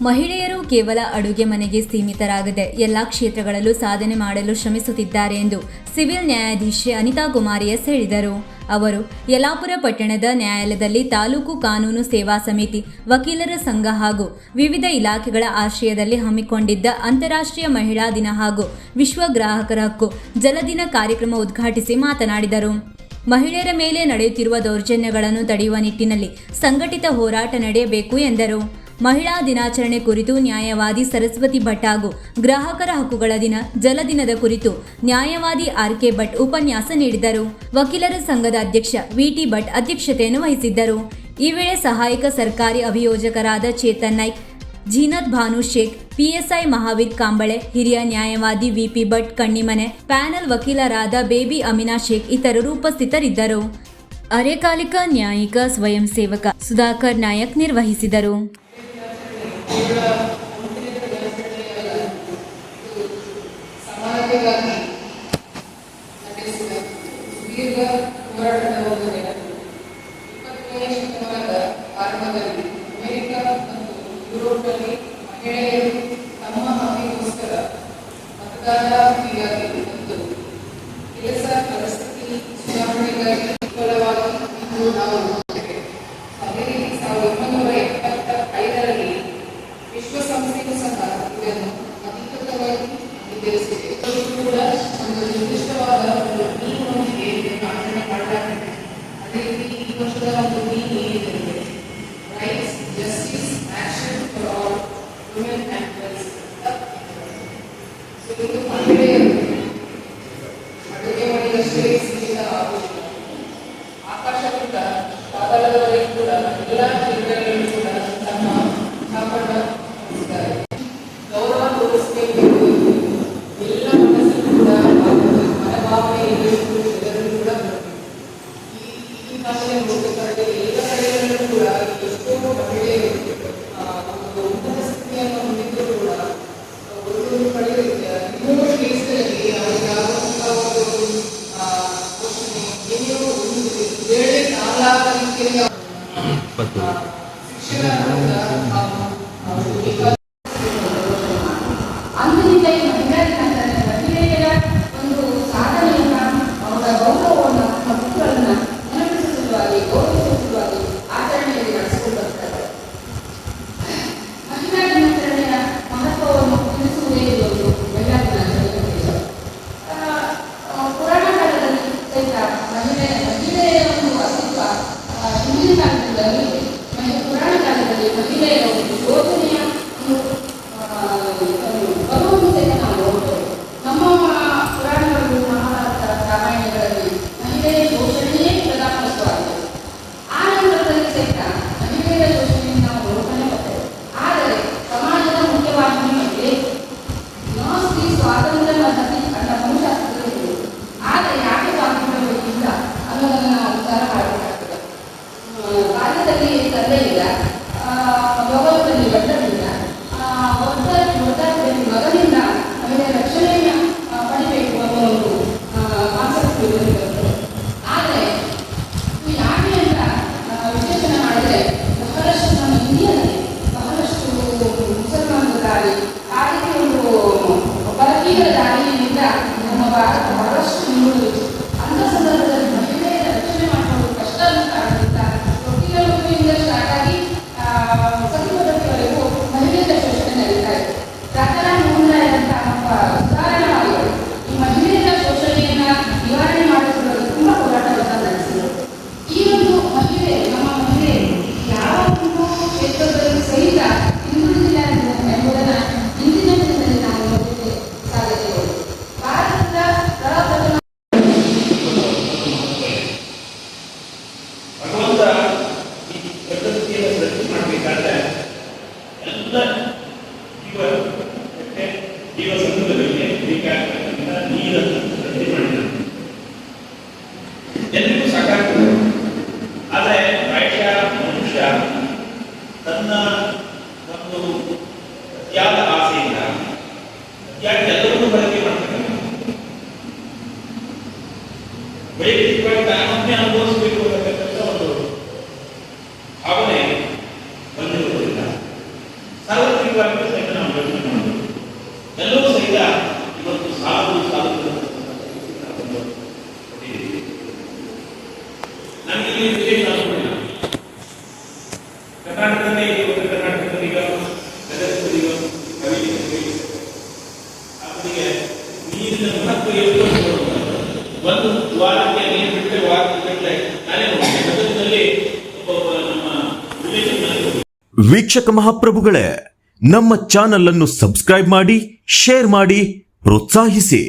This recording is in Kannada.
ಮಹಿಳೆಯರು ಕೇವಲ ಅಡುಗೆ ಮನೆಗೆ ಸೀಮಿತರಾಗದೆ ಎಲ್ಲಾ ಕ್ಷೇತ್ರಗಳಲ್ಲೂ ಸಾಧನೆ ಮಾಡಲು ಶ್ರಮಿಸುತ್ತಿದ್ದಾರೆ ಎಂದು ಸಿವಿಲ್ ನ್ಯಾಯಾಧೀಶೆ ಅನಿತಾ ಕುಮಾರ್ ಎಸ್ ಹೇಳಿದರು. ಅವರು ಯಲ್ಲಾಪುರ ಪಟ್ಟಣದ ನ್ಯಾಯಾಲಯದಲ್ಲಿ ತಾಲೂಕು ಕಾನೂನು ಸೇವಾ ಸಮಿತಿ, ವಕೀಲರ ಸಂಘ ಹಾಗೂ ವಿವಿಧ ಇಲಾಖೆಗಳ ಆಶ್ರಯದಲ್ಲಿ ಹಮ್ಮಿಕೊಂಡಿದ್ದ ಅಂತಾರಾಷ್ಟ್ರೀಯ ಮಹಿಳಾ ದಿನ ಹಾಗೂ ವಿಶ್ವ ಗ್ರಾಹಕರ ಹಕ್ಕು ಜಲದಿನ ಕಾರ್ಯಕ್ರಮ ಉದ್ಘಾಟಿಸಿ ಮಾತನಾಡಿದರು. ಮಹಿಳೆಯರ ಮೇಲೆ ನಡೆಯುತ್ತಿರುವ ದೌರ್ಜನ್ಯಗಳನ್ನು ತಡೆಯುವ ನಿಟ್ಟಿನಲ್ಲಿ ಸಂಘಟಿತ ಹೋರಾಟ ನಡೆಯಬೇಕು ಎಂದರು. ಮಹಿಳಾ ದಿನಾಚರಣೆ ಕುರಿತು ನ್ಯಾಯವಾದಿ ಸರಸ್ವತಿ ಭಟ್ ಹಾಗೂ ಗ್ರಾಹಕರ ಹಕ್ಕುಗಳ ದಿನ ಜಲದಿನದ ಕುರಿತು ನ್ಯಾಯವಾದಿ ಆರ್.ಕೆ. ಭಟ್ ಉಪನ್ಯಾಸ ನೀಡಿದರು. ವಕೀಲರ ಸಂಘದ ಅಧ್ಯಕ್ಷ ವಿ.ಟಿ. ಭಟ್ ಅಧ್ಯಕ್ಷತೆಯನ್ನು ವಹಿಸಿದ್ದರು. ಈ ವೇಳೆ ಸಹಾಯಕ ಸರ್ಕಾರಿ ಅಭಿಯೋಜಕರಾದ ಚೇತನ್ ನಾಯ್ಕ್, ಜೀನತ್ ಭಾನು ಶೇಖ್, ಪಿಎಸ್ಐ ಮಹಾವೀರ್ ಕಾಂಬಳೆ, ಹಿರಿಯ ನ್ಯಾಯವಾದಿ ವಿ.ಪಿ. ಭಟ್ ಕಣ್ಣಿಮನೆ, ಪ್ಯಾನಲ್ ವಕೀಲರಾದ ಬೇಬಿ ಅಮಿನಾ ಶೇಖ್ ಇತರರು ಉಪಸ್ಥಿತರಿದ್ದರು. ಅರೆಕಾಲಿಕ ನ್ಯಾಯಿಕ ಸ್ವಯಂ ಸೇವಕ ಸುಧಾಕರ್ ನಾಯಕ್ ನಿರ್ವಹಿಸಿದರು. ಸಮಾನತೆಗಾಗಿ ನಡೆಸಿದ ಸುದೀರ್ಘ ಹೋರಾಟದ ಒಂದು ನೆನಪು 20ನೇ ಶತಮಾನದ ಆರಂಭದಲ್ಲಿ ಅಮೆರಿಕ ಮತ್ತು ಯುರೋಪ್ನಲ್ಲಿ ಮಹಿಳೆಯರು ತಮ್ಮ ಹಕ್ಕಿಗೋಸ್ಕರ ಮತದಾರರಾಗಿ ಮತ್ತು ಕೆಲಸ ಪರಿಸ್ಥಿತಿ ಸುಧಾರಣೆಗಾಗಿ ವಿಫಲವಾಗಿ ಇಂದು ನಾವು ನೋಡುತ್ತೇವೆ. ಅದೇ ರೀತಿ 1975ರಲ್ಲಿ ವಿಶ್ವಸಂಸ್ಥೆಯು ಸಹ ಇದನ್ನು ಅಧಿಕೃತವಾಗಿ ನಿರ್ಧರಿಸಿದೆ. ಕೂಡ ಒಂದು ನಿರ್ದಿಷ್ಟವಾದ ಒಂದು ನೀತಿಯೊಂದಿಗೆ ಇದನ್ನು ಆಚರಣೆ ಮಾಡಲಾಗಿದೆ. ಅದೇ ರೀತಿ ಈ ವರ್ಷದ ಒಂದು ನೀತಿ ಏನಿದೆ, rights, justice, action for all women and girls. ಇದು ಮಹಿಳೆಯರು ಅಡುಗೆ ಮನೆಯಷ್ಟೇ ಸೀಮಿತ ಆಗುವುದಿಲ್ಲ. ಆಕಾಶದಿಂದ ಪಾತಾಳದವರೆಗೂ ಕೂಡ ಎಲ್ಲ ಕ್ಷೇತ್ರಗಳಲ್ಲೂ ಕೂಡ ತಮ್ಮ ಕಾಪಾಡ ಗೌರವ ತೋರಿಸಬೇಕು. ಎಲ್ಲ ಮನಸ್ಸನ್ನು ಕೂಡ ಮನೋಭಾವನೆ ಎಲ್ಲರೂ ಕೂಡ ಈ ಭಾಷೆಯ ಮೂಲಕ ಎಲ್ಲ ಕಡೆಗಳಲ್ಲೂ ಕೂಡ ಎಷ್ಟೋ ಮಹಿಳೆಯರು ಒಂದು ಉನ್ನತ ಸ್ಥಿತಿಯನ್ನು ಹೊಂದಿದ್ದರೂ ಕೂಡ ಒಂದು ಕಡೆ ಇನ್ನೂ ಕೇಸ್ಗಳಲ್ಲಿ ಅವರಿಗಾಗುವಂತಹ ಒಂದು ಪೋಷಣೆ ಏನೋ ಒಂದು ಬೇಳೆ ನಾಲಾದ ರೀತಿಯಲ್ಲಿ ಶಿಕ್ಷಣ ಅಂದಿನಿಂದ ಈ ಮಹಿಳಾ ದಿನಾಚರಣೆ ಮಹಿಳೆಯರ ಒಂದು ಸಾಧನೆಯನ್ನ, ಅವರ ಗೌರವವನ್ನು, ಹಕ್ಕುಗಳನ್ನು ನೆನಪಿಸುವ ಸಲುವಾಗಿ, ಗೌರವಿಸುವ ಸಲುವಾಗಿ ಆಚರಣೆಯಲ್ಲಿ ನಡೆಸಿಕೊಂಡು ಬರ್ತಾರೆ. ಮಹಿಳಾ ದಿನಾಚರಣೆಯ ಮಹತ್ವವನ್ನು ತಿಳಿಸುವುದೇ ಒಂದು ಮಹಿಳಾ ದಿನಾಚರಣೆ ಉದ್ದೇಶ. ಪುರಾಣ ಕಾಲದಲ್ಲಿ ಸಹಿತ ಮಹಿಳೆಯ ಒಂದು ಅಸ್ತಿತ್ವ ಹಿಂದಿನ ಕಾಲದಲ್ಲಿ ಪುರಾಣ ಕಾಲದಲ್ಲಿ ಮಹಿಳೆಯರ ಒಂದು ಯೋಜನೆಯ ಬರುವಂತೆ ನಾವು ನೋಡ್ತೇವೆ. ನಮ್ಮ ಪುರಾಣಗಳು, ಮಹಾಭಾರತ, ರಾಮಾಯಣಗಳಲ್ಲಿ ಮಹಿಳೆಯ ಶೋಷಣೆಯೇ ಪ್ರಧಾನವಾಗಿದೆ. ಆ ನಂತರದಲ್ಲಿ ಸಹಿತ ಮಹಿಳೆಯರ ಶೋಷಣೆಯನ್ನು ನಾವು ನೋಡ್ತಾನೆ ಬರ್ತೇವೆ. ಆದರೆ ಸಮಾಜದ ಮುಖ್ಯವಾಗಿ ಮಹಿಳೆ ಸ್ತ್ರೀ ಸ್ವಾತಂತ್ರ್ಯ ಪದ್ಧತಿ ಅಂತ ಮನುಶಾಸ್ತ್ರದಲ್ಲಿ, ಆದರೆ ಯಾಕೆ ಸ್ವಾತಂತ್ರ್ಯ ಬೇಕಿಲ್ಲ ಅನ್ನೋದನ್ನು ನಾವು ವಿಚಾರ ಮಾಡಬೇಕಾಗ್ತದೆ. ಬಾಲ್ಯದಲ್ಲಿ ತಂದೆ ಇಲ್ಲ, ಯೋಗದಲ್ಲಿ ಗಂಡನಿಲ್ಲ, ಮಗನಿಂದ ಮಹಿಳೆಯ ರಕ್ಷಣೆಯನ್ನು ಪಡಿಬೇಕು ಅನ್ನೋ ಒಂದು ಕಾನ್ಸೆಪ್ಟ್ ಇರುತ್ತೆ. ಆದರೆ ಯಾಕೆ ಅಂತ ವಿಶ್ಲೇಷಣೆ ಮಾಡಿದರೆ ಬಹಳಷ್ಟು ನಮ್ಮ ಇಂಡಿಯಾದಲ್ಲಿ ಬಹಳಷ್ಟು ಮುಸಲ್ಮಾನರ ದಾರಿ, ಆ ರೀತಿ ಒಂದು ಪರಕೀಯರ ದಾರಿಯಿಂದ ನಮ್ಮ ಭಾರತ ಬಹಳಷ್ಟು ಹಿಂದುಳಿದಿದೆ. ಅಂಥ ಸಂದರ್ಭದಲ್ಲಿ ಮಹಿಳೆಯರ ರಕ್ಷಣೆ ಮಾಡಿಕೊಳ್ಳುವುದು ಕಷ್ಟ ಅಂತ ಕಾರಣದಿಂದ ವಕೀಲರಿಂದ ಸ್ಟಾರ್ಟ್ ಆಗಿ ಸತಿಪದ್ಧತಿವರೆಗೂ ಮಹಿಳೆಯರ ಶೋಷಣೆ ನಡೀತಾ ಇದೆ. ಸುಧಾರಣವಾದಿಗಳು ಈ ಮಹಿಳೆಯರ ಶೋಷಣೆಯನ್ನ ನಿವಾರಣೆ ಮಾಡಿಕೊಳ್ಳಲು ತುಂಬಾ ಹೋರಾಟವನ್ನು ನಡೆಸಿದರು. ಈ ಒಂದು ಮಹಿಳೆ, ನಮ್ಮ ಮಹಿಳೆಯರು ಯಾವ ಒಂದು ಕ್ಷೇತ್ರದಲ್ಲಿ ಸಹಿತ ಹಿಂದುಳಿದಿಲ್ಲ ಎಂಬುದನ್ನು ಇಂದಿನ ದಿನದಲ್ಲಿ ನಾವು ನೋಡಲಿಕ್ಕೆ ಸಾಧ್ಯತೆ. ಭಾರತದ ಪ್ರಪ್ರಥಮ ಎಲ್ಲರಿಗೂ ಸಾಕಾಗ್ತದೆ. ಆದರೆ ಪ್ರಾಯಶಃ ಮನುಷ್ಯ ತನ್ನ ಒಂದು ಅತಿಯಾದ ಆಸೆಯಿಂದ ಅತಿಯಾಗಿ ಎಲ್ಲವನ್ನೂ ಬಳಕೆ ಮಾಡ್ತಾನೆ. ವೈಯಕ್ತಿಕವಾಗಿ ತಾನನ್ನೇ ಅನುಭವಿಸಬೇಕು ಅನ್ನತಕ್ಕಂಥ ಒಂದು ಭಾವನೆ ಬಂದಿರುವುದಿಲ್ಲ. ಸಾರ್ವತ್ರಿಕವಾಗಿ ಸಹಿತ ನಾವು ಯೋಚನೆ ಮಾಡಬೇಕು. ಎಲ್ಲರೂ ಸಹಿತ ಇವತ್ತು ಸಾಧು ನಮಗೆ ಇಲ್ಲಿ ವಿಶೇಷ ಅನುಕೂಲ ಕರ್ನಾಟಕದಲ್ಲಿ ಉತ್ತರ ಕರ್ನಾಟಕದಲ್ಲಿ ಈಗ ಗದಗದಲ್ಲಿ ಈಗ ಅವರಿಗೆ ನೀರಿನ ಮಹತ್ವ ಎಷ್ಟು ಒಂದು ವಾರಕ್ಕೆ ನೀರು ಬಿಟ್ಟರೆ ವಾರಕ್ಕೆ ನಾನೇ ನೋಡಿ ಗದಗದಲ್ಲಿ ನಮ್ಮ ವಿಲೇಜ್. ವೀಕ್ಷಕ ಮಹಾಪ್ರಭುಗಳೇ, ನಮ್ಮ ಚಾನಲ್ ಅನ್ನು ಸಬ್ಸ್ಕ್ರೈಬ್ ಮಾಡಿ, ಶೇರ್ ಮಾಡಿ, ಪ್ರೋತ್ಸಾಹಿಸಿ.